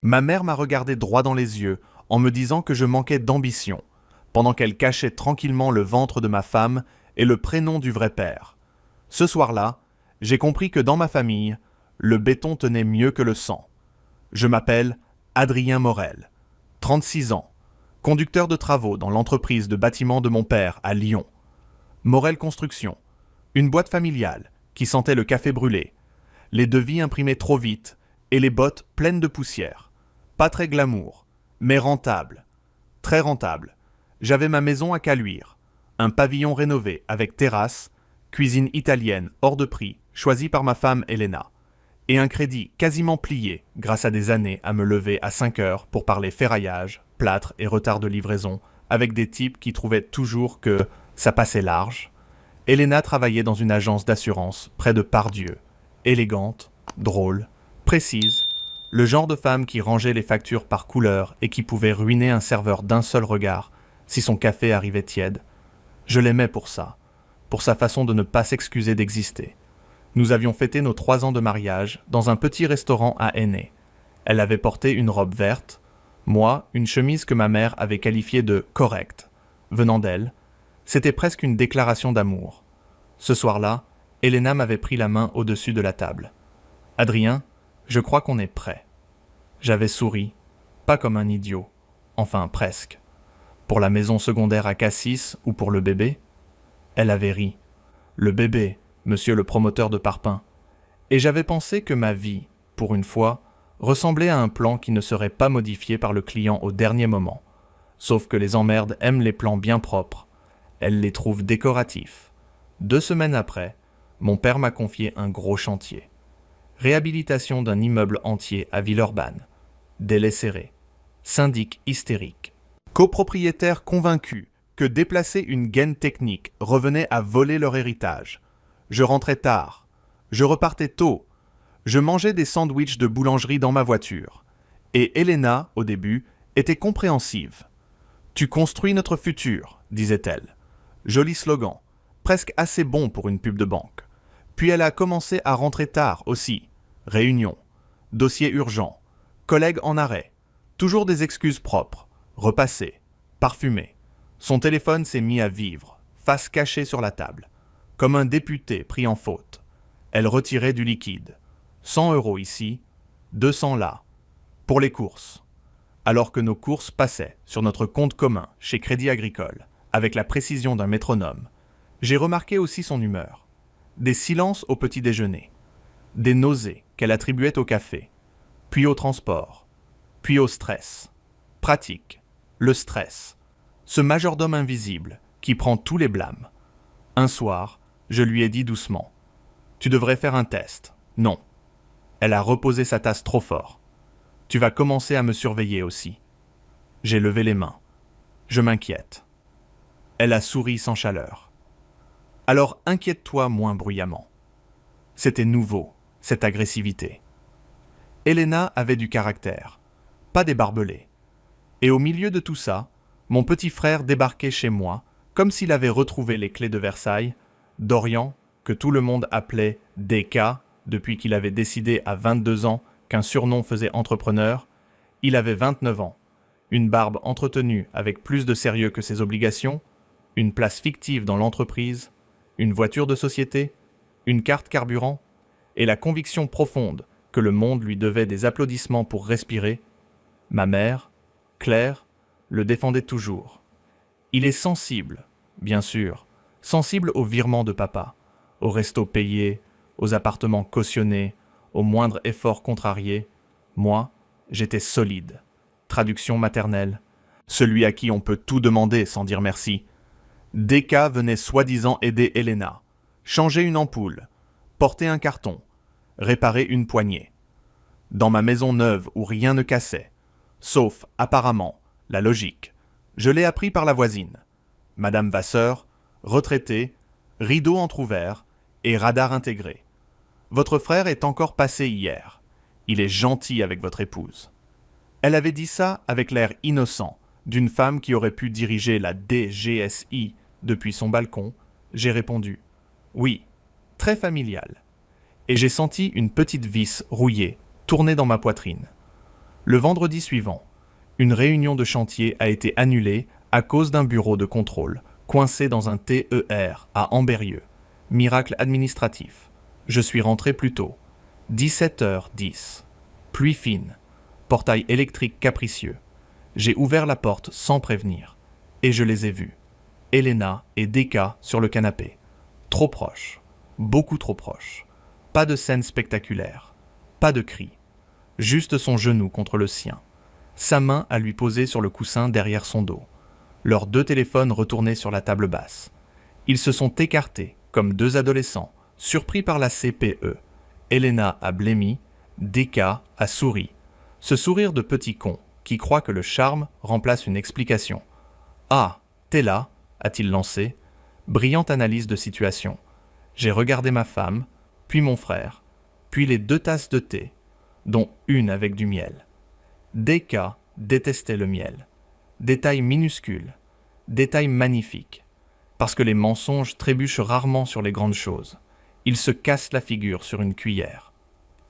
Ma mère m'a regardé droit dans les yeux en me disant que je manquais d'ambition, pendant qu'elle cachait tranquillement le ventre de ma femme et le prénom du vrai père. Ce soir-là, j'ai compris que dans ma famille, le béton tenait mieux que le sang. Je m'appelle Adrien Morel, 36 ans, conducteur de travaux dans l'entreprise de bâtiment de mon père à Lyon. Morel Construction, une boîte familiale qui sentait le café brûlé, les devis imprimés trop vite et les bottes pleines de poussière. Pas très glamour, mais rentable. Très rentable. J'avais ma maison à Caluire, un pavillon rénové avec terrasse, cuisine italienne hors de prix, choisie par ma femme Elena, et un crédit quasiment plié grâce à des années à me lever à 5 heures pour parler ferraillage, plâtre et retard de livraison avec des types qui trouvaient toujours que ça passait large. Elena travaillait dans une agence d'assurance près de Pardieu, élégante, drôle, précise, le genre de femme qui rangeait les factures par couleur et qui pouvait ruiner un serveur d'un seul regard si son café arrivait tiède. Je l'aimais pour ça, pour sa façon de ne pas s'excuser d'exister. Nous avions fêté nos 3 ans de mariage dans un petit restaurant à Aîné. Elle avait porté une robe verte, moi une chemise que ma mère avait qualifiée de correcte. Venant d'elle, c'était presque une déclaration d'amour. Ce soir-là, Elena m'avait pris la main au-dessus de la table. « Adrien, je crois qu'on est prêt. » J'avais souri, pas comme un idiot, enfin presque. Pour la maison secondaire à Cassis ou pour le bébé? Elle avait ri. Le bébé, monsieur le promoteur de parpaing. Et j'avais pensé que ma vie, pour une fois, ressemblait à un plan qui ne serait pas modifié par le client au dernier moment. Sauf que les emmerdes aiment les plans bien propres. Elles les trouvent décoratifs. 2 semaines après, mon père m'a confié un gros chantier. Réhabilitation d'un immeuble entier à Villeurbanne. Délai serré. Syndic hystérique. Copropriétaires convaincus que déplacer une gaine technique revenait à voler leur héritage. Je rentrais tard. Je repartais tôt. Je mangeais des sandwichs de boulangerie dans ma voiture. Et Elena, au début, était compréhensive. « Tu construis notre futur », disait-elle. Joli slogan, presque assez bon pour une pub de banque. Puis elle a commencé à rentrer tard aussi. Réunion, dossier urgent, collègue en arrêt, toujours des excuses propres, repassé, parfumé. Son téléphone s'est mis à vivre, face cachée sur la table, comme un député pris en faute. Elle retirait du liquide. 100 € ici, 200 là, pour les courses. Alors que nos courses passaient sur notre compte commun chez Crédit Agricole, avec la précision d'un métronome, j'ai remarqué aussi son humeur. Des silences au petit déjeuner, des nausées qu'elle attribuait au café, puis au transport, puis au stress. Pratique, le stress, ce majordome invisible qui prend tous les blâmes. Un soir, je lui ai dit doucement « Tu devrais faire un test. » Non. Elle a reposé sa tasse trop fort. « Tu vas commencer à me surveiller aussi. » J'ai levé les mains. Je m'inquiète. Elle a souri sans chaleur. « Alors inquiète-toi moins bruyamment. » C'était nouveau, cette agressivité. Elena avait du caractère, pas des barbelés. Et au milieu de tout ça, mon petit frère débarquait chez moi, comme s'il avait retrouvé les clés de Versailles, Dorian, que tout le monde appelait DK, depuis qu'il avait décidé à 22 ans qu'un surnom faisait entrepreneur. Il avait 29 ans, une barbe entretenue avec plus de sérieux que ses obligations, une place fictive dans l'entreprise, une voiture de société, une carte carburant, et la conviction profonde que le monde lui devait des applaudissements pour respirer. Ma mère, Claire, le défendait toujours. Il est sensible, bien sûr, sensible aux virements de papa, aux restos payés, aux appartements cautionnés, aux moindres efforts contrariés. Moi, j'étais solide. Traduction maternelle. Celui à qui on peut tout demander sans dire merci. DK venait soi-disant aider Elena. Changer une ampoule, porter un carton, réparer une poignée. Dans ma maison neuve où rien ne cassait, sauf, apparemment, la logique. Je l'ai appris par la voisine. Madame Vasseur, retraitée, rideau entrouvert et radar intégré. Votre frère est encore passé hier. Il est gentil avec votre épouse. Elle avait dit ça avec l'air innocent d'une femme qui aurait pu diriger la DGSI depuis son balcon. J'ai répondu « Oui, très familial ». Et j'ai senti une petite vis rouillée tourner dans ma poitrine. Le vendredi suivant, une réunion de chantier a été annulée à cause d'un bureau de contrôle coincé dans un TER à Ambérieux. Miracle administratif. Je suis rentré plus tôt. 17h10. Pluie fine. Portail électrique capricieux. J'ai ouvert la porte sans prévenir. Et je les ai vus. Elena et Deka sur le canapé. Trop proches. Beaucoup trop proches. Pas de scène spectaculaire. Pas de cris. Juste son genou contre le sien. Sa main à lui poser sur le coussin derrière son dos. Leurs deux téléphones retournés sur la table basse. Ils se sont écartés, comme deux adolescents, surpris par la CPE. Elena a blêmi, Deka a souri. Ce sourire de petit con qui croit que le charme remplace une explication. « Ah, t'es là ?» a-t-il lancé. Brillante analyse de situation. J'ai regardé ma femme, puis mon frère, puis les 2 tasses de thé, dont une avec du miel. Deka détestait le miel. Détail minuscule, détail magnifique, parce que les mensonges trébuchent rarement sur les grandes choses. Ils se cassent la figure sur une cuillère.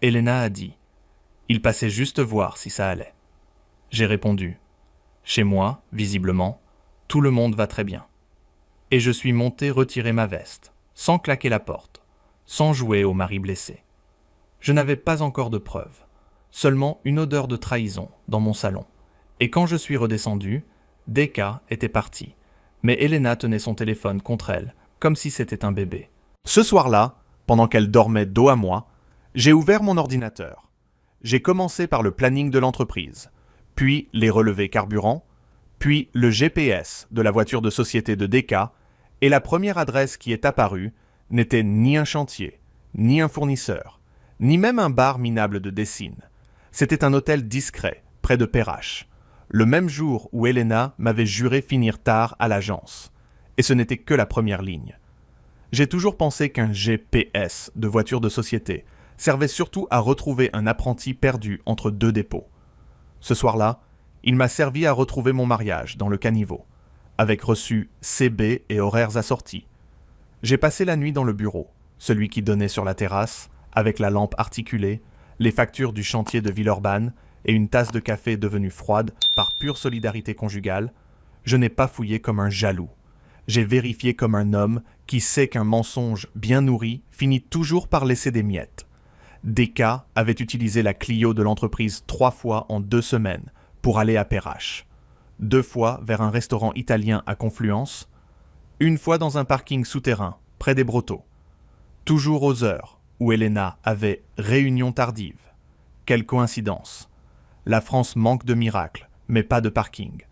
Elena a dit « Il passait juste voir si ça allait ». J'ai répondu « Chez moi, visiblement, tout le monde va très bien ». Et je suis monté retirer ma veste, sans claquer la porte, sans jouer au mari blessé. Je n'avais pas encore de preuves, seulement une odeur de trahison dans mon salon. Et quand je suis redescendu, Deka était parti, mais Elena tenait son téléphone contre elle, comme si c'était un bébé. Ce soir-là, pendant qu'elle dormait dos à moi, j'ai ouvert mon ordinateur. J'ai commencé par le planning de l'entreprise, puis les relevés carburant, puis le GPS de la voiture de société de Deka, et la première adresse qui est apparue n'était ni un chantier, ni un fournisseur, ni même un bar minable de Dessine. C'était un hôtel discret, près de Perrache, le même jour où Elena m'avait juré finir tard à l'agence. Et ce n'était que la première ligne. J'ai toujours pensé qu'un GPS de voiture de société servait surtout à retrouver un apprenti perdu entre 2 dépôts. Ce soir-là, il m'a servi à retrouver mon mariage dans le caniveau, avec reçu CB et horaires assortis. J'ai passé la nuit dans le bureau, celui qui donnait sur la terrasse, avec la lampe articulée, les factures du chantier de Villeurbanne et une tasse de café devenue froide par pure solidarité conjugale. Je n'ai pas fouillé comme un jaloux. J'ai vérifié comme un homme qui sait qu'un mensonge bien nourri finit toujours par laisser des miettes. Deka avait utilisé la Clio de l'entreprise 3 fois en 2 semaines pour aller à Perrache. 2 fois vers un restaurant italien à Confluence, 1 fois dans un parking souterrain, près des Brotteaux. Toujours aux heures où Elena avait réunion tardive. Quelle coïncidence. La France manque de miracles, mais pas de parking.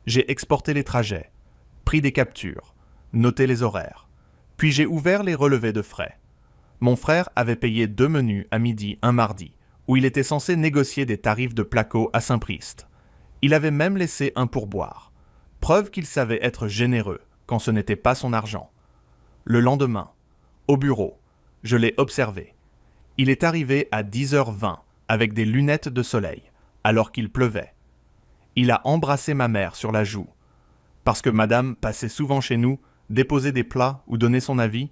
J'ai exporté les trajets, pris des captures, noté les horaires. Puis j'ai ouvert les relevés de frais. Mon frère avait payé 2 menus à midi un mardi, où il était censé négocier des tarifs de placo à Saint-Priest. Il avait même laissé un pourboire. Preuve qu'il savait être généreux quand ce n'était pas son argent. Le lendemain, au bureau, je l'ai observé. Il est arrivé à 10h20 avec des lunettes de soleil, alors qu'il pleuvait. Il a embrassé ma mère sur la joue. Parce que madame passait souvent chez nous, déposer des plats ou donner son avis.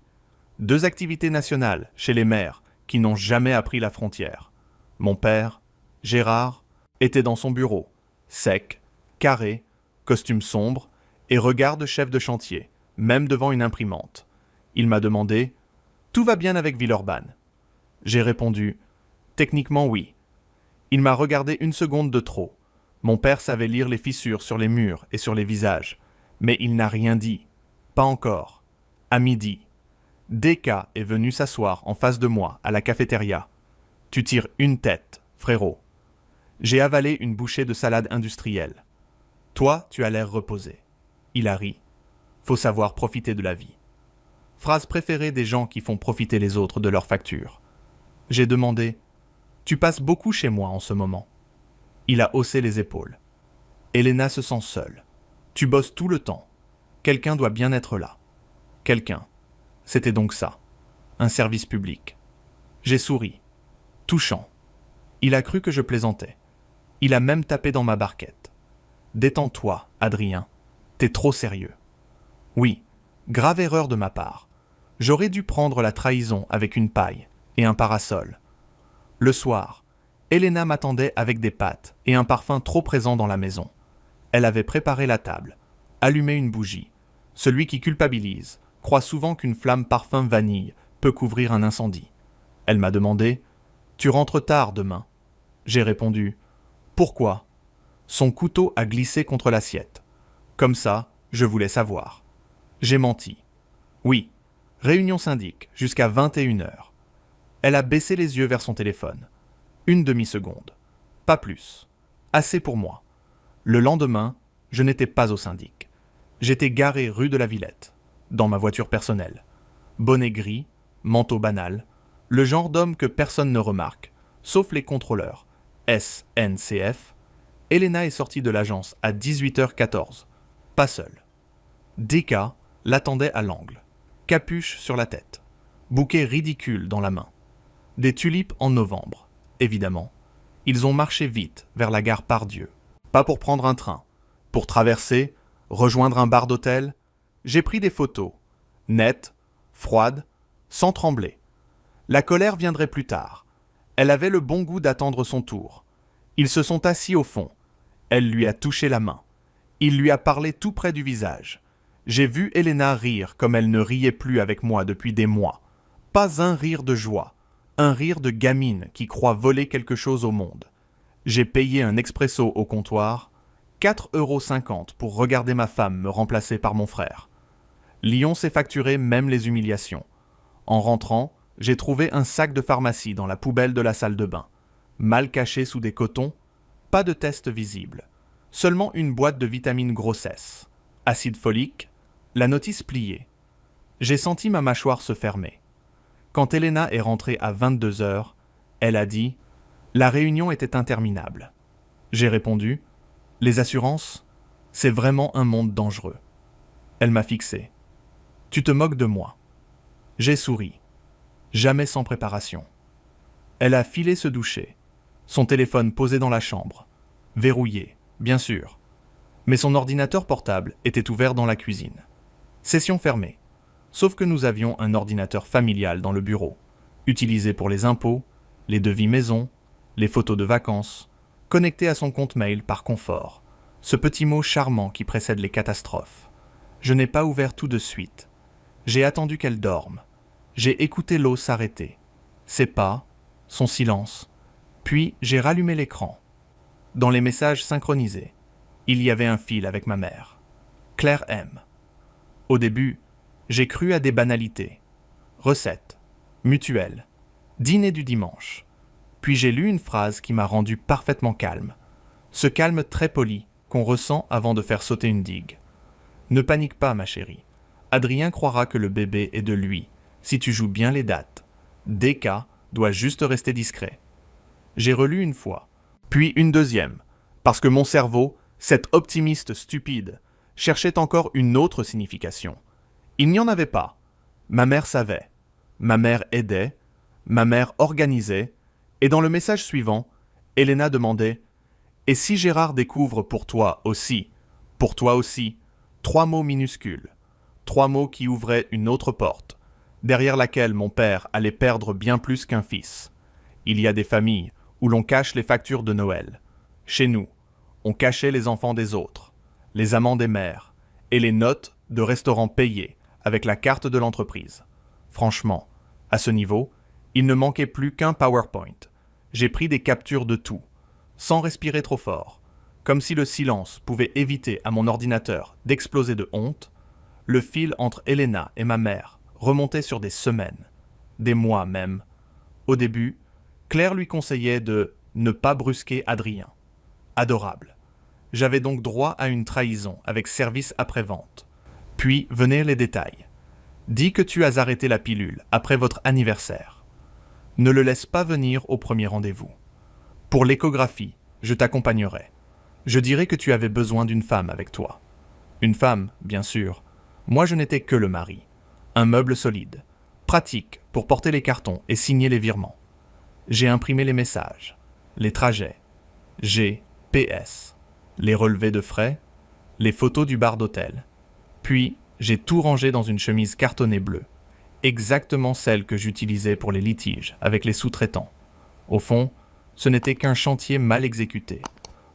2 activités nationales chez les mères qui n'ont jamais appris la frontière. Mon père, Gérard, était dans son bureau, sec, carré, costume sombre et regard de chef de chantier, même devant une imprimante. Il m'a demandé « Tout va bien avec Villeurbanne ?» J'ai répondu « Techniquement oui ». Il m'a regardé 1 seconde de trop. Mon père savait lire les fissures sur les murs et sur les visages, mais il n'a rien dit. Pas encore. À midi. Deka est venu s'asseoir en face de moi à la cafétéria. Tu tires une tête, frérot. J'ai avalé une bouchée de salade industrielle. Toi, tu as l'air reposé. Il a ri. Faut savoir profiter de la vie. Phrase préférée des gens qui font profiter les autres de leurs factures. J'ai demandé « Tu passes beaucoup chez moi en ce moment ?» Il a haussé les épaules. Elena se sent seule. Tu bosses tout le temps. Quelqu'un doit bien être là. Quelqu'un. C'était donc ça. Un service public. J'ai souri. Touchant. Il a cru que je plaisantais. Il a même tapé dans ma barquette. Détends-toi, Adrien. T'es trop sérieux. Oui, grave erreur de ma part. J'aurais dû prendre la trahison avec une paille et un parasol. Le soir, Elena m'attendait avec des pâtes et un parfum trop présent dans la maison. Elle avait préparé la table, allumé une bougie. Celui qui culpabilise croit souvent qu'une flamme parfum vanille peut couvrir un incendie. Elle m'a demandé « Tu rentres tard demain ?» J'ai répondu « Pourquoi ?» Son couteau a glissé contre l'assiette. Comme ça, je voulais savoir. J'ai menti. Oui, réunion syndic, jusqu'à 21h. Elle a baissé les yeux vers son téléphone. Une demi-seconde. Pas plus. Assez pour moi. Le lendemain, je n'étais pas au syndic. J'étais garé rue de la Villette, dans ma voiture personnelle. Bonnet gris, manteau banal, le genre d'homme que personne ne remarque, sauf les contrôleurs. SNCF. Elena est sortie de l'agence à 18h14. Pas seule. DK l'attendait à l'angle. Capuche sur la tête. Bouquet ridicule dans la main. Des tulipes en novembre, évidemment. Ils ont marché vite vers la gare Pardieu. Pas pour prendre un train. Pour traverser, rejoindre un bar d'hôtel. J'ai pris des photos. Nettes, froides, sans trembler. La colère viendrait plus tard. Elle avait le bon goût d'attendre son tour. Ils se sont assis au fond. Elle lui a touché la main. Il lui a parlé tout près du visage. J'ai vu Elena rire comme elle ne riait plus avec moi depuis des mois. Pas un rire de joie, un rire de gamine qui croit voler quelque chose au monde. J'ai payé un expresso au comptoir, 4,50 € pour regarder ma femme me remplacer par mon frère. Lyon s'est facturé même les humiliations. En rentrant, j'ai trouvé un sac de pharmacie dans la poubelle de la salle de bain. Mal caché sous des cotons, pas de test visible. Seulement une boîte de vitamines grossesse. Acide folique, la notice pliée. J'ai senti ma mâchoire se fermer. Quand Elena est rentrée à 22h, elle a dit « La réunion était interminable ». J'ai répondu « Les assurances, c'est vraiment un monde dangereux ». Elle m'a fixé. « Tu te moques de moi ». J'ai souri. Jamais sans préparation. Elle a filé se doucher. Son téléphone posé dans la chambre. Verrouillé, bien sûr. Mais son ordinateur portable était ouvert dans la cuisine. Session fermée. Sauf que nous avions un ordinateur familial dans le bureau, utilisé pour les impôts, les devis maison, les photos de vacances, connecté à son compte mail par confort. Ce petit mot charmant qui précède les catastrophes. Je n'ai pas ouvert tout de suite. J'ai attendu qu'elle dorme. J'ai écouté l'eau s'arrêter. Ses pas, son silence. Puis j'ai rallumé l'écran. Dans les messages synchronisés, il y avait un fil avec ma mère. Claire M. Au début, j'ai cru à des banalités. Recettes, mutuelles, dîner du dimanche. Puis j'ai lu une phrase qui m'a rendu parfaitement calme. Ce calme très poli qu'on ressent avant de faire sauter une digue. Ne panique pas, ma chérie. Adrien croira que le bébé est de lui, si tu joues bien les dates. DK doit juste rester discret. J'ai relu une fois, puis une deuxième, parce que mon cerveau, cet optimiste stupide, cherchait encore une autre signification. Il n'y en avait pas. Ma mère savait. Ma mère aidait. Ma mère organisait. Et dans le message suivant, Elena demandait « Et si Gérard découvre pour toi aussi, 3 mots minuscules, 3 mots qui ouvraient une autre porte, derrière laquelle mon père allait perdre bien plus qu'un fils. Il y a des familles où l'on cache les factures de Noël. Chez nous, on cachait les enfants des autres, les amants des mères et les notes de restaurants payés avec la carte de l'entreprise. Franchement, à ce niveau, il ne manquait plus qu'un PowerPoint. J'ai pris des captures de tout, sans respirer trop fort, comme si le silence pouvait éviter à mon ordinateur d'exploser de honte. Le fil entre Elena et ma mère remontait sur des semaines, des mois même. Au début, Claire lui conseillait de ne pas brusquer Adrien. Adorable. J'avais donc droit à une trahison avec service après-vente. Puis venaient les détails. Dis que tu as arrêté la pilule après votre anniversaire. Ne le laisse pas venir au premier rendez-vous. Pour l'échographie, je t'accompagnerai. Je dirai que tu avais besoin d'une femme avec toi. Une femme, bien sûr. Moi, je n'étais que le mari. Un meuble solide, pratique pour porter les cartons et signer les virements. J'ai imprimé les messages, les trajets, GPS, les relevés de frais, les photos du bar d'hôtel. Puis, j'ai tout rangé dans une chemise cartonnée bleue, exactement celle que j'utilisais pour les litiges avec les sous-traitants. Au fond, Ce n'était qu'un chantier mal exécuté.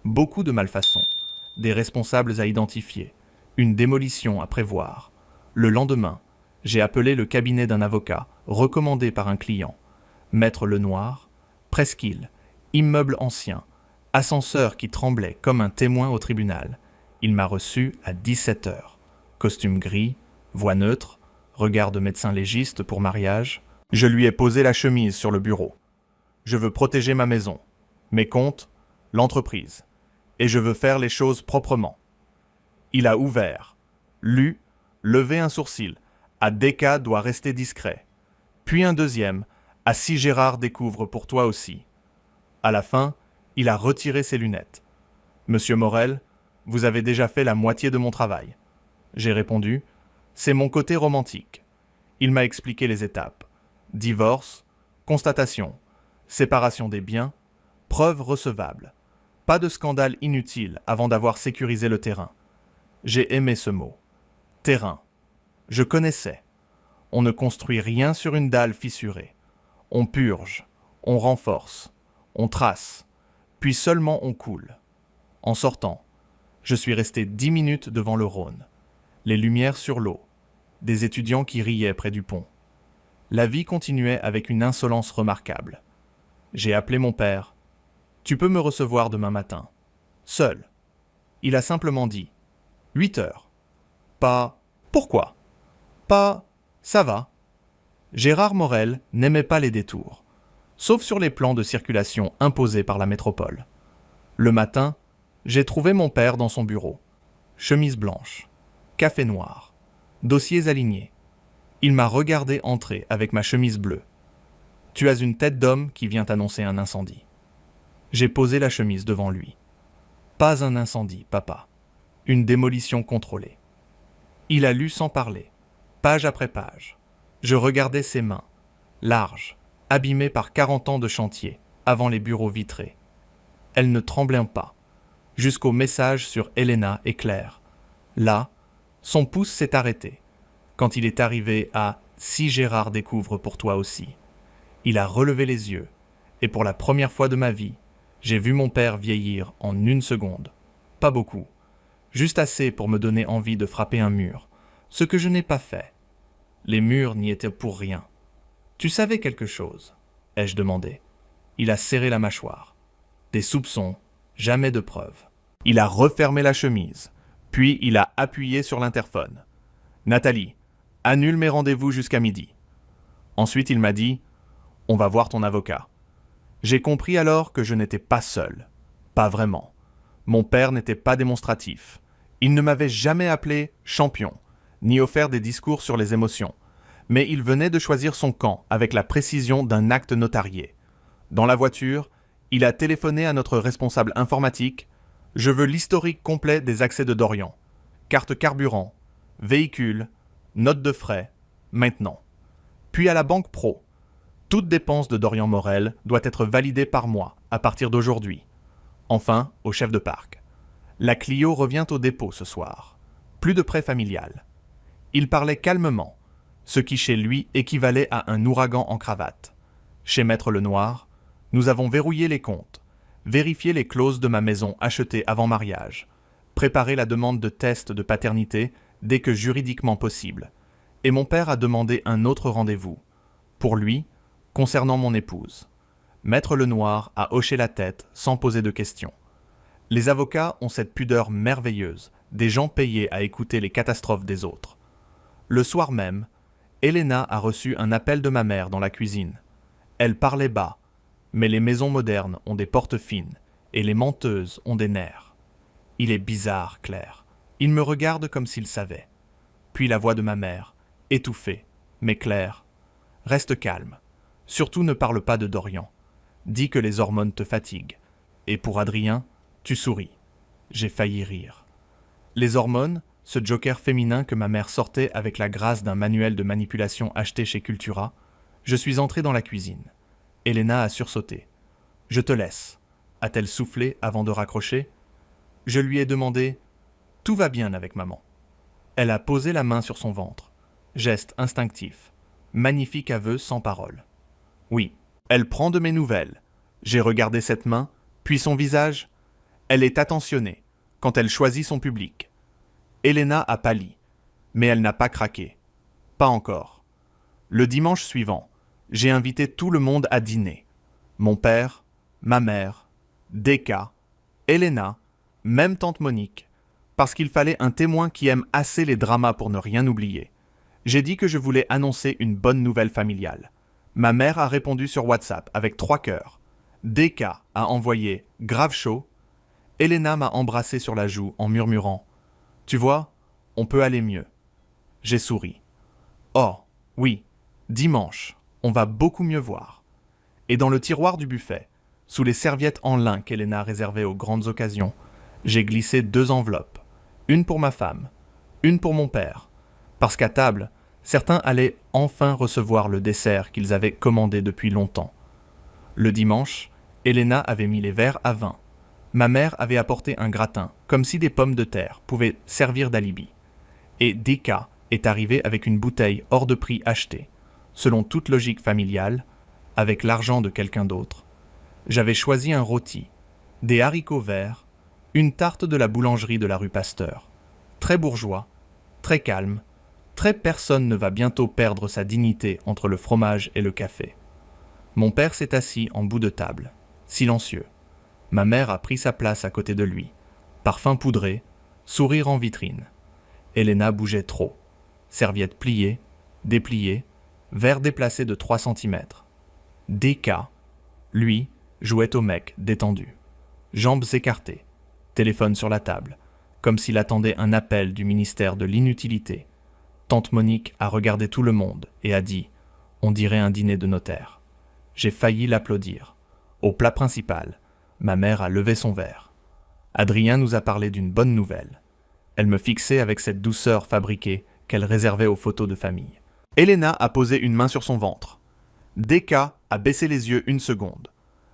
Beaucoup de malfaçons, des responsables à identifier, une démolition à prévoir. Le lendemain, j'ai appelé le cabinet d'un avocat, recommandé par un client. Maître Lenoir, presqu'île, immeuble ancien, ascenseur qui tremblait comme un témoin au tribunal. Il m'a reçu à 17 heures. Costume gris, voix neutre, regard de médecin légiste pour mariage. Je lui ai posé la chemise sur le bureau. Je veux protéger ma maison, mes comptes, l'entreprise. Et je veux faire les choses proprement. Il a ouvert, lu, levé un sourcil. À Descas doit rester discret. Puis un deuxième, à Si Gérard découvre pour toi aussi. À la fin, il a retiré ses lunettes. Monsieur Morel, vous avez déjà fait la moitié de mon travail. J'ai répondu, c'est mon côté romantique. Il m'a expliqué les étapes. Divorce, constatation, séparation des biens, preuves recevables. Pas de scandale inutile avant d'avoir sécurisé le terrain. J'ai aimé ce mot. Terrain. Je connaissais. On ne construit rien sur une dalle fissurée. On purge, on renforce, on trace, puis seulement on coule. En sortant, je suis resté 10 minutes devant le Rhône. Les lumières sur l'eau, des étudiants qui riaient près du pont. La vie continuait avec une insolence remarquable. J'ai appelé mon père. « Tu peux me recevoir demain matin. Seul. » Il a simplement dit « 8 heures. » Pas « Pourquoi ?» Pas « Ça va. » Gérard Morel n'aimait pas les détours, sauf sur les plans de circulation imposés par la métropole. Le matin, j'ai trouvé mon père dans son bureau. Chemise blanche, café noir, dossiers alignés. Il m'a regardé entrer avec ma chemise bleue. « Tu as une tête d'homme qui vient annoncer un incendie. » J'ai posé la chemise devant lui. « Pas un incendie, papa. Une démolition contrôlée. » Il a lu sans parler, page après page. Je regardais ses mains, larges, abîmées par 40 ans de chantier, avant les bureaux vitrés. Elles ne tremblaient pas, jusqu'au message sur Helena et Claire. Là, son pouce s'est arrêté, quand il est arrivé à « Si Gérard découvre pour toi aussi ». Il a relevé les yeux, et pour la première fois de ma vie, j'ai vu mon père vieillir en 1 seconde. Pas beaucoup, juste assez pour me donner envie de frapper un mur, ce que je n'ai pas fait. Les murs n'y étaient pour rien. « Tu savais quelque chose ?» ai-je demandé. Il a serré la mâchoire. Des soupçons, jamais de preuves. Il a refermé la chemise, puis il a appuyé sur l'interphone. « Nathalie, annule mes rendez-vous jusqu'à midi. » Ensuite il m'a dit « On va voir ton avocat. » J'ai compris alors que je n'étais pas seul. Pas vraiment. Mon père n'était pas démonstratif. Il ne m'avait jamais appelé « champion », ni offert des discours sur les émotions. Mais il venait de choisir son camp avec la précision d'un acte notarié. Dans la voiture, il a téléphoné à notre responsable informatique. « Je veux l'historique complet des accès de Dorian. Carte carburant, véhicule, note de frais, maintenant. » Puis à la banque pro. Toute dépense de Dorian Morel doit être validée par moi à partir d'aujourd'hui. Enfin, au chef de parc. La Clio revient au dépôt ce soir. Plus de prêt familial. Il parlait calmement, ce qui chez lui équivalait à un ouragan en cravate. Chez Maître Lenoir, nous avons verrouillé les comptes, vérifié les clauses de ma maison achetée avant mariage, préparé la demande de test de paternité dès que juridiquement possible, et mon père a demandé un autre rendez-vous. Pour lui, concernant mon épouse. Maître Lenoir a hoché la tête sans poser de questions. Les avocats ont cette pudeur merveilleuse, des gens payés à écouter les catastrophes des autres. Le soir même, Helena a reçu un appel de ma mère dans la cuisine. Elle parlait bas, mais les maisons modernes ont des portes fines et les menteuses ont des nerfs. Il est bizarre, Claire. Il me regarde comme s'il savait. Puis la voix de ma mère, étouffée, mais claire. Reste calme. Surtout ne parle pas de Dorian. Dis que les hormones te fatiguent. Et pour Adrien, tu souris. J'ai failli rire. Les hormones, ce joker féminin que ma mère sortait avec la grâce d'un manuel de manipulation acheté chez Cultura, je suis entré dans la cuisine. Helena a sursauté. « Je te laisse », a-t-elle soufflé avant de raccrocher. Je lui ai demandé « Tout va bien avec maman ». Elle a posé la main sur son ventre. Geste instinctif. Magnifique aveu sans parole. Oui, elle prend de mes nouvelles. J'ai regardé cette main, puis son visage. Elle est attentionnée quand elle choisit son public. Elena a pâli, mais elle n'a pas craqué. Pas encore. Le dimanche suivant, j'ai invité tout le monde à dîner. Mon père, ma mère, Deka, Elena, même tante Monique, parce qu'il fallait un témoin qui aime assez les dramas pour ne rien oublier. J'ai dit que je voulais annoncer une bonne nouvelle familiale. Ma mère a répondu sur WhatsApp avec 3 cœurs. Deka a envoyé « grave chaud ». Elena m'a embrassé sur la joue en murmurant « Tu vois, on peut aller mieux ». J'ai souri. « Oh, oui, dimanche, on va beaucoup mieux voir ». Et dans le tiroir du buffet, sous les serviettes en lin qu'Elena réservait aux grandes occasions, j'ai glissé 2 enveloppes, une pour ma femme, une pour mon père, parce qu'à table, certains allaient enfin recevoir le dessert qu'ils avaient commandé depuis longtemps. Le dimanche, Elena avait mis les verres à vin. Ma mère avait apporté un gratin, comme si des pommes de terre pouvaient servir d'alibi. Et Deka est arrivé avec une bouteille hors de prix achetée, selon toute logique familiale, avec l'argent de quelqu'un d'autre. J'avais choisi un rôti, des haricots verts, une tarte de la boulangerie de la rue Pasteur. Très bourgeois, très calme, très personne ne va bientôt perdre sa dignité entre le fromage et le café. Mon père s'est assis en bout de table, silencieux. Ma mère a pris sa place à côté de lui, parfum poudré, sourire en vitrine. Elena bougeait trop. Serviette pliée, dépliée, verre déplacé de 3 centimètres. Deka, lui, jouait au mec détendu. Jambes écartées, téléphone sur la table, comme s'il attendait un appel du ministère de l'inutilité. Tante Monique a regardé tout le monde et a dit « On dirait un dîner de notaire ». J'ai failli l'applaudir. Au plat principal, ma mère a levé son verre. Adrien nous a parlé d'une bonne nouvelle. Elle me fixait avec cette douceur fabriquée qu'elle réservait aux photos de famille. Elena a posé une main sur son ventre. Deka a baissé les yeux 1 seconde.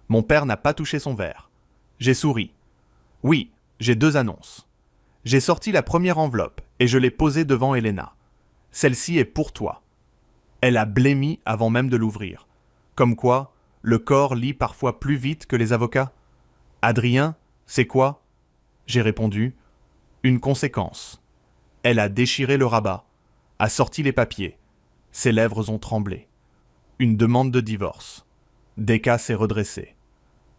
Mon père n'a pas touché son verre. J'ai souri. Oui, j'ai 2 annonces. J'ai sorti la première enveloppe et je l'ai posée devant Elena. Celle-ci est pour toi. Elle a blêmi avant même de l'ouvrir. Comme quoi, le corps lit parfois plus vite que les avocats. Adrien, c'est quoi ? J'ai répondu, une conséquence. Elle a déchiré le rabat, a sorti les papiers. Ses lèvres ont tremblé. Une demande de divorce. Deka s'est redressé.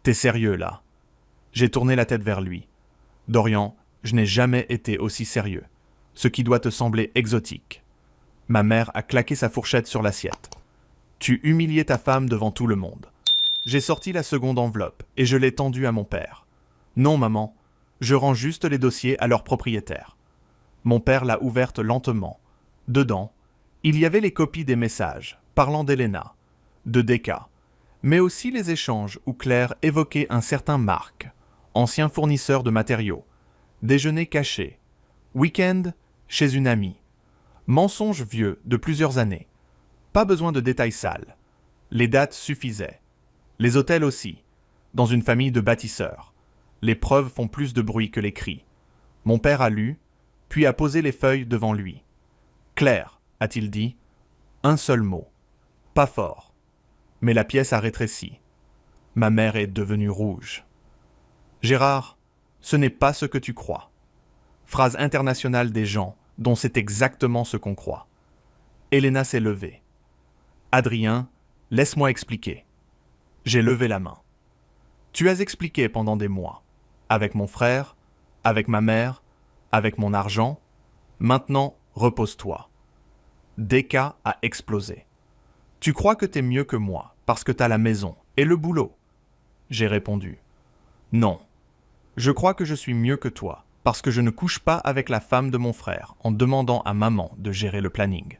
T'es sérieux là ? J'ai tourné la tête vers lui. Dorian, je n'ai jamais été aussi sérieux. Ce qui doit te sembler exotique. Ma mère a claqué sa fourchette sur l'assiette. Tu humiliais ta femme devant tout le monde. J'ai sorti la seconde enveloppe et je l'ai tendue à mon père. Non, maman, je rends juste les dossiers à leur propriétaire. Mon père l'a ouverte lentement. Dedans, il y avait les copies des messages parlant d'Elena, de Deka, mais aussi les échanges où Claire évoquait un certain Marc, ancien fournisseur de matériaux, déjeuner caché, week-end chez une amie, mensonge vieux de plusieurs années. Pas besoin de détails sales. Les dates suffisaient. Les hôtels aussi, dans une famille de bâtisseurs. Les preuves font plus de bruit que les cris. Mon père a lu, puis a posé les feuilles devant lui. Claire, a-t-il dit, un seul mot. Pas fort. Mais la pièce a rétréci. Ma mère est devenue rouge. Gérard, ce n'est pas ce que tu crois. Phrase internationale des gens dont c'est exactement ce qu'on croit. Elena s'est levée. Adrien, laisse-moi expliquer. J'ai levé la main. Tu as expliqué pendant des mois, avec mon frère, avec ma mère, avec mon argent. Maintenant, repose-toi. Deka a explosé. Tu crois que t'es mieux que moi, parce que t'as la maison et le boulot. J'ai répondu. Non. Je crois que je suis mieux que toi, parce que je ne couche pas avec la femme de mon frère en demandant à maman de gérer le planning.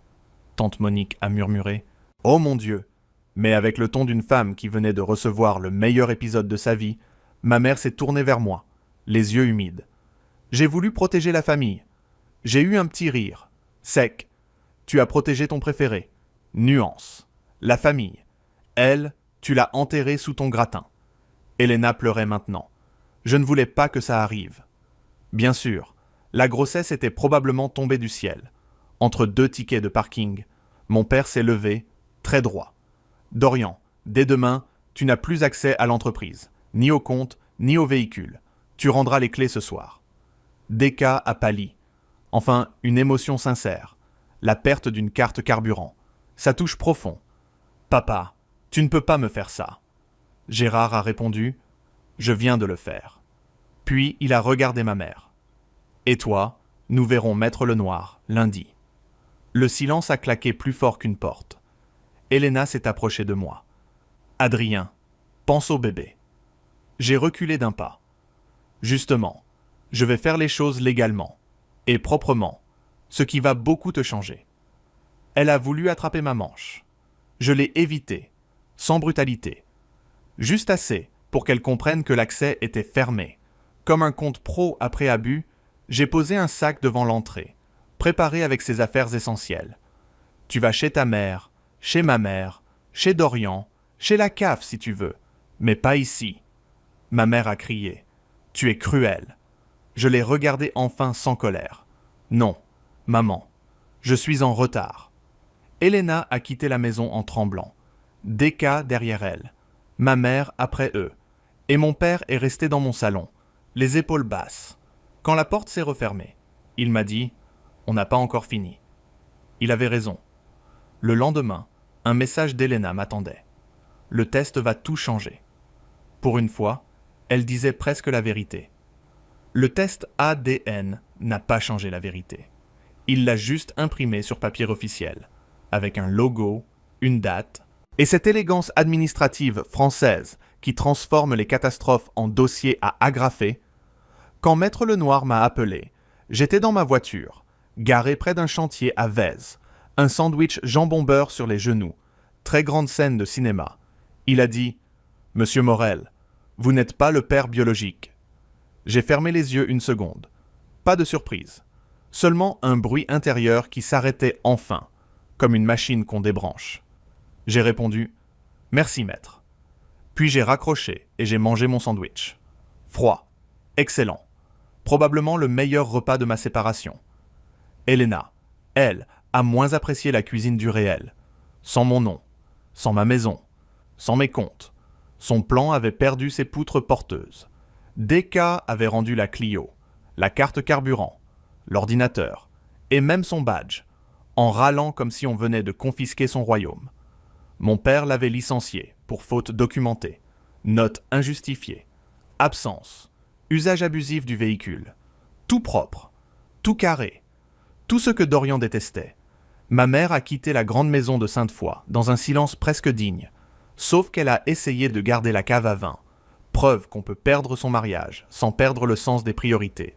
Tante Monique a murmuré. Oh mon Dieu! Mais avec le ton d'une femme qui venait de recevoir le meilleur épisode de sa vie, ma mère s'est tournée vers moi, les yeux humides. J'ai voulu protéger la famille. J'ai eu un petit rire, sec. Tu as protégé ton préféré. Nuance. La famille. Elle, tu l'as enterrée sous ton gratin. Elena pleurait maintenant. Je ne voulais pas que ça arrive. Bien sûr, la grossesse était probablement tombée du ciel. Entre 2 tickets de parking, mon père s'est levé, très droit. Dorian, dès demain, tu n'as plus accès à l'entreprise, ni au compte, ni au véhicule. Tu rendras les clés ce soir. Deka a pâli. Enfin, une émotion sincère. La perte d'une carte carburant. Ça touche profond. Papa, tu ne peux pas me faire ça. Gérard a répondu, je viens de le faire. Puis il a regardé ma mère. Et toi, nous verrons Maître Lenoir lundi. Le silence a claqué plus fort qu'une porte. Elena s'est approchée de moi. Adrien, pense au bébé. J'ai reculé d'un pas. Justement, je vais faire les choses légalement et proprement, ce qui va beaucoup te changer. Elle a voulu attraper ma manche. Je l'ai évité, sans brutalité. Juste assez pour qu'elle comprenne que l'accès était fermé. Comme un compte pro après abus, j'ai posé un sac devant l'entrée, préparé avec ses affaires essentielles. Tu vas chez ta mère, chez ma mère, chez Dorian, chez la CAF si tu veux, mais pas ici. Ma mère a crié. Tu es cruelle. Je l'ai regardée enfin sans colère. Non, maman, je suis en retard. Elena a quitté la maison en tremblant. Deka derrière elle. Ma mère après eux. Et mon père est resté dans mon salon, les épaules basses. Quand la porte s'est refermée, il m'a dit « On n'a pas encore fini ». Il avait raison. Le lendemain, un message d'Elena m'attendait. Le test va tout changer. Pour une fois, elle disait presque la vérité. Le test ADN n'a pas changé la vérité. Il l'a juste imprimé sur papier officiel, avec un logo, une date, et cette élégance administrative française qui transforme les catastrophes en dossiers à agrafer. Quand Maître Lenoir m'a appelé, j'étais dans ma voiture, garé près d'un chantier à Vèze, un sandwich jambon-beurre sur les genoux, très grande scène de cinéma. Il a dit « Monsieur Morel, vous n'êtes pas le père biologique. » J'ai fermé les yeux une seconde. Pas de surprise. Seulement un bruit intérieur qui s'arrêtait enfin, comme une machine qu'on débranche. J'ai répondu « Merci, maître ». Puis j'ai raccroché et j'ai mangé mon sandwich. Froid. Excellent. Probablement le meilleur repas de ma séparation. Elena, elle, a moins apprécié la cuisine du réel. Sans mon nom, sans ma maison, sans mes comptes. Son plan avait perdu ses poutres porteuses. Deka avait rendu la Clio, la carte carburant, l'ordinateur, et même son badge, en râlant comme si on venait de confisquer son royaume. Mon père l'avait licencié pour faute documentée, note injustifiée, absence, usage abusif du véhicule. Tout propre, tout carré, tout ce que Dorian détestait. Ma mère a quitté la grande maison de Sainte-Foy dans un silence presque digne, sauf qu'elle a essayé de garder la cave à vin, preuve qu'on peut perdre son mariage sans perdre le sens des priorités.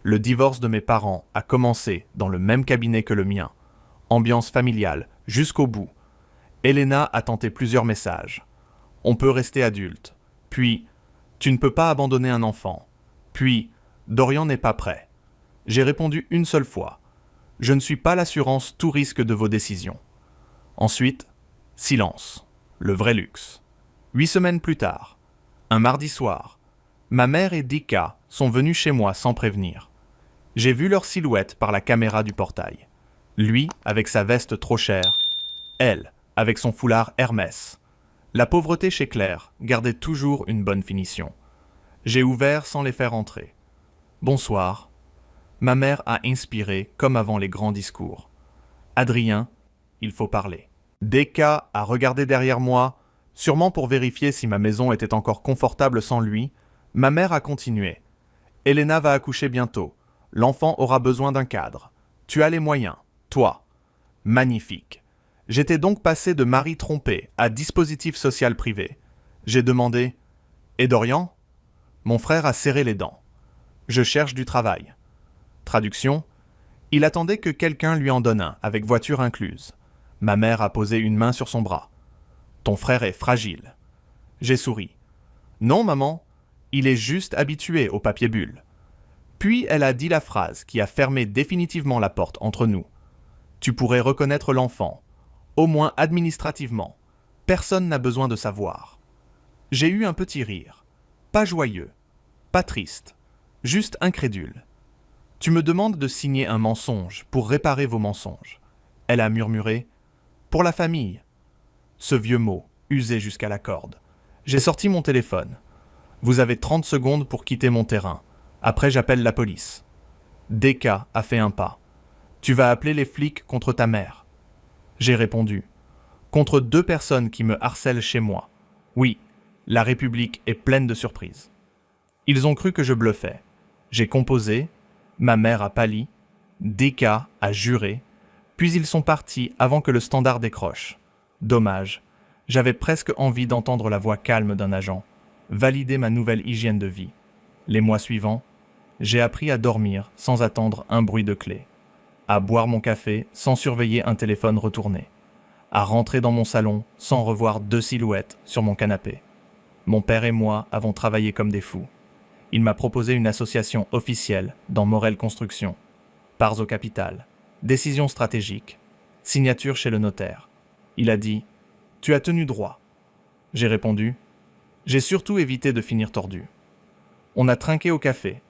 Le divorce de mes parents a commencé dans le même cabinet que le mien, ambiance familiale jusqu'au bout. Elena a tenté plusieurs messages. On peut rester adulte. Puis, tu ne peux pas abandonner un enfant. Puis, Dorian n'est pas prêt. J'ai répondu une seule fois. Je ne suis pas l'assurance tout risque de vos décisions. Ensuite, silence. Le vrai luxe. 8 semaines plus tard, un mardi soir, ma mère et Deka sont venus chez moi sans prévenir. J'ai vu leur silhouette par la caméra du portail. Lui avec sa veste trop chère, elle avec son foulard Hermès. La pauvreté chez Claire gardait toujours une bonne finition. J'ai ouvert sans les faire entrer. Bonsoir. Ma mère a inspiré comme avant les grands discours. Adrien, il faut parler. Deka a regardé derrière moi, sûrement pour vérifier si ma maison était encore confortable sans lui. Ma mère a continué. Elena va accoucher bientôt. L'enfant aura besoin d'un cadre. Tu as les moyens, toi. Magnifique. J'étais donc passé de mari trompé à dispositif social privé. J'ai demandé « Et Dorian ?» Mon frère a serré les dents. « Je cherche du travail. » Traduction, il attendait que quelqu'un lui en donne un, avec voiture incluse. Ma mère a posé une main sur son bras. « Ton frère est fragile. » J'ai souri. « Non, maman, il est juste habitué au papier bulle. » Puis elle a dit la phrase qui a fermé définitivement la porte entre nous. « Tu pourrais reconnaître l'enfant, au moins administrativement. Personne n'a besoin de savoir. » J'ai eu un petit rire. Pas joyeux, pas triste, juste incrédule. « Tu me demandes de signer un mensonge pour réparer vos mensonges. » Elle a murmuré. « Pour la famille. » Ce vieux mot, usé jusqu'à la corde. J'ai sorti mon téléphone. Vous avez 30 secondes pour quitter mon terrain. Après, j'appelle la police. DK a fait un pas. Tu vas appeler les flics contre ta mère. J'ai répondu. Contre 2 personnes qui me harcèlent chez moi. Oui, la République est pleine de surprises. Ils ont cru que je bluffais. J'ai composé, ma mère a pâli, DK a juré, puis ils sont partis avant que le standard décroche. Dommage, j'avais presque envie d'entendre la voix calme d'un agent, valider ma nouvelle hygiène de vie. Les mois suivants, j'ai appris à dormir sans attendre un bruit de clé, à boire mon café sans surveiller un téléphone retourné, à rentrer dans mon salon sans revoir 2 silhouettes sur mon canapé. Mon père et moi avons travaillé comme des fous. Il m'a proposé une association officielle dans Morel Construction. Parts au capital, décision stratégique, signature chez le notaire. Il a dit « Tu as tenu droit ». J'ai répondu « J'ai surtout évité de finir tordu ». On a trinqué au café,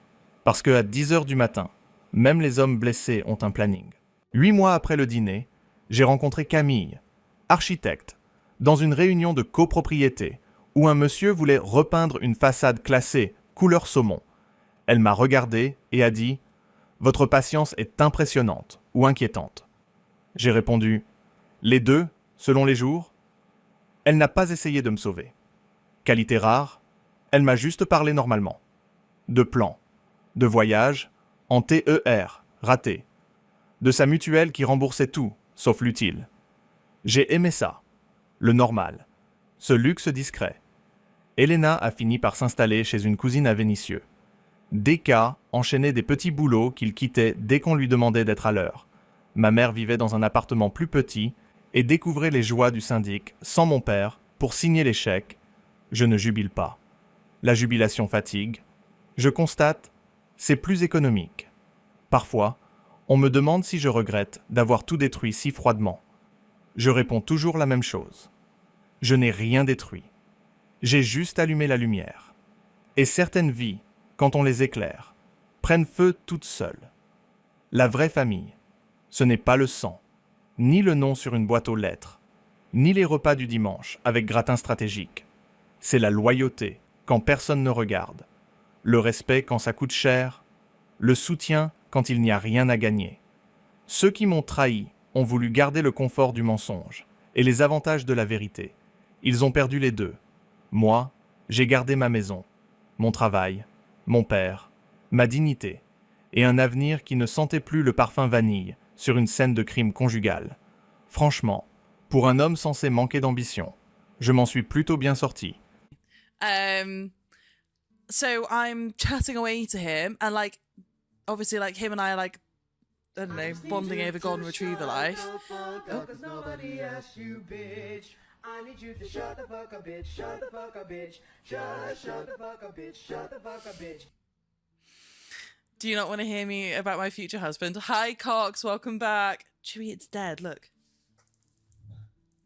parce qu'à 10h du matin, même les hommes blessés ont un planning. 8 mois après le dîner, j'ai rencontré Camille, architecte, dans une réunion de copropriété, où un monsieur voulait repeindre une façade classée couleur saumon. Elle m'a regardé et a dit « Votre patience est impressionnante ou inquiétante ». J'ai répondu « Les deux, selon les jours ». Elle n'a pas essayé de me sauver. Qualité rare, elle m'a juste parlé normalement. De plans, de voyages, en TER, raté. De sa mutuelle qui remboursait tout, sauf l'utile. J'ai aimé ça, le normal, ce luxe discret. Elena a fini par s'installer chez une cousine à Vénissieux. DK enchaînait des petits boulots qu'il quittait dès qu'on lui demandait d'être à l'heure. Ma mère vivait dans un appartement plus petit et découvrait les joies du syndic sans mon père pour signer les chèques. Je ne jubile pas. La jubilation fatigue. Je constate, c'est plus économique. Parfois, on me demande si je regrette d'avoir tout détruit si froidement. Je réponds toujours la même chose. Je n'ai rien détruit. J'ai juste allumé la lumière. Et certaines vies, quand on les éclaire, prennent feu toutes seules. La vraie famille, ce n'est pas le sang, ni le nom sur une boîte aux lettres, ni les repas du dimanche avec gratin stratégique. C'est la loyauté quand personne ne regarde, le respect quand ça coûte cher, le soutien quand il n'y a rien à gagner. Ceux qui m'ont trahi ont voulu garder le confort du mensonge et les avantages de la vérité. Ils ont perdu les deux. Moi, j'ai gardé ma maison, mon travail, mon père, ma dignité, et un avenir qui ne sentait plus le parfum vanille sur une scène de crime conjugal. Franchement, pour un homme censé manquer d'ambition, je m'en suis plutôt bien sorti. So I'm chatting away to him, and like, obviously, like him and I are like, I don't know, bonding over golden retriever life. Cause nobody asked you, bitch. I need you to shut the fuck up, bitch. Shut the fuck up, bitch. Shut the fuck up, bitch. Shut the fuck up, bitch. Do you not want to hear me about my future husband? Hi, Cox, welcome back. Chewie, it's dead, look.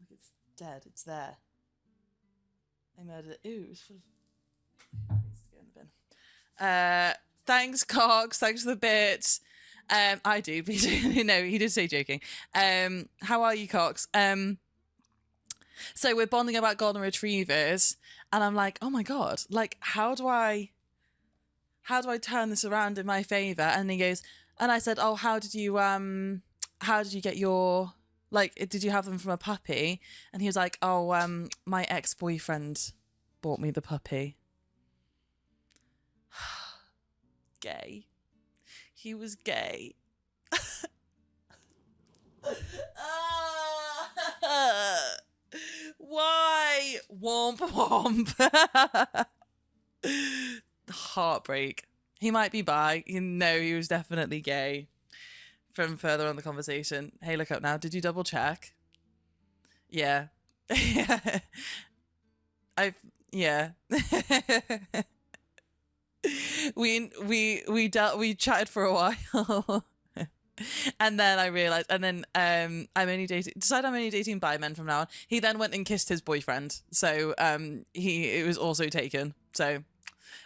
Look, it's dead, it's there. I murdered it. Ooh, it was full of... It needs to go in the bin. Thanks, Cox, thanks for the bits. I do, but no, he did say joking. How are you, Cox? So we're bonding about golden retrievers, and I'm like, oh my god, like how do I turn this around in my favor? And he goes, and I said, oh, how did you get your, like, did you have them from a puppy? And he was like, oh, my ex-boyfriend bought me the puppy. Gay. He was gay. Why? Womp womp. Heartbreak. He might be bi. No, he was definitely gay. From further on the conversation. Hey, look up now. Did you double check? Yeah. Yeah. we chatted for a while. And then I realized, and then I'm only dating bi men from now on. He then went and kissed his boyfriend, so it was also taken. So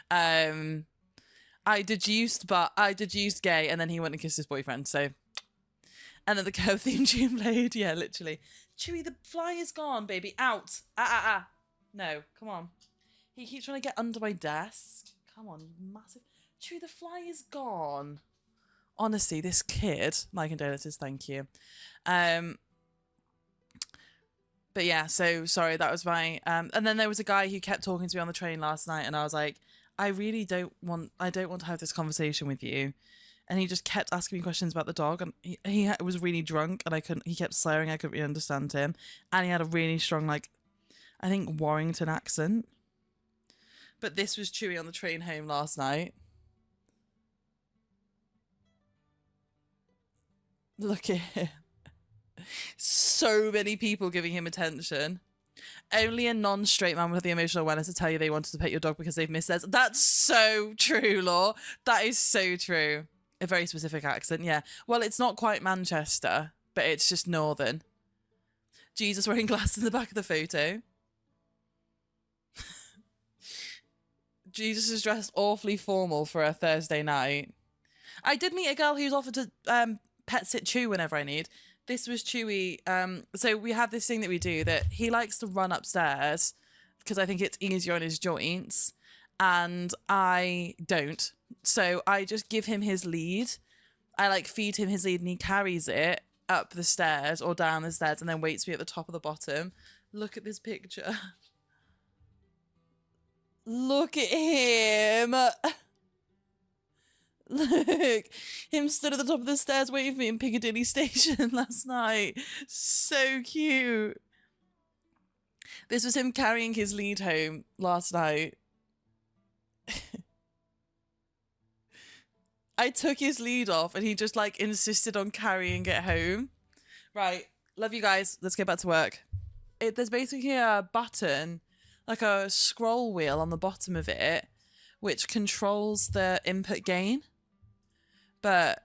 I deduced gay, and then he went and kissed his boyfriend. So, and then the Curve theme tune played. Yeah, literally. Chewie, the fly is gone, baby. Out. No, come on. He keeps trying to get under my desk. Come on, you massive... Chewy, the fly is gone. Honestly, this kid... My condolences, thank you. But yeah, so sorry, that was my... and then there was a guy who kept talking to me on the train last night, and I was like, I don't want to have this conversation with you. And he just kept asking me questions about the dog, and he was really drunk, and he kept swearing, I couldn't really understand him. And he had a really strong, like, I think Warrington accent. But this was Chewy on the train home last night. Look at him. So many people giving him attention. Only a non-straight man with the emotional awareness to tell you they wanted to pet your dog because they've missed theirs. That's so true, Law. That is so true. A very specific accent, yeah. Well, it's not quite Manchester, but it's just northern. Jesus wearing glasses in the back of the photo. Jesus is dressed awfully formal for a Thursday night. I did meet a girl who's offered to pet sit Chew whenever I need. This was Chewy. So we have this thing that we do that he likes to run upstairs because I think it's easier on his joints, and I don't. So I just give him his lead. I like feed him his lead and he carries it up the stairs or down the stairs and then waits me at the top of the bottom. Look at this picture. Look at him. Look, him stood at the top of the stairs waiting for me in Piccadilly Station last night. So cute. This was him carrying his lead home last night. I took his lead off and he just like insisted on carrying it home. Right, love you guys. Let's get back to work. There's basically a button, like a scroll wheel on the bottom of it, which controls the input gain. But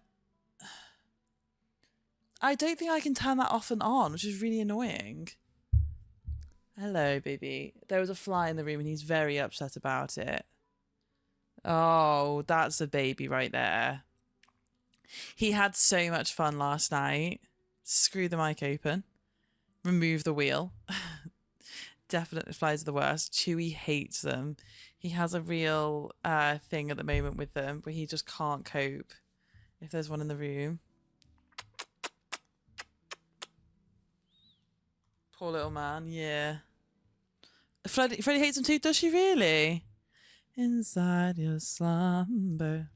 I don't think I can turn that off and on, which is really annoying. Hello, baby. There was a fly in the room and he's very upset about it. Oh, that's a baby right there. He had so much fun last night. Screw the mic open. Remove the wheel. Definitely flies are the worst. Chewy hates them. He has a real thing at the moment with them where he just can't cope if there's one in the room. Poor little man, yeah. Freddie hates him too, does she really? Inside your slumber.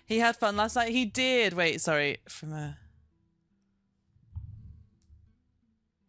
He had fun last night. He did. Wait, sorry. From a...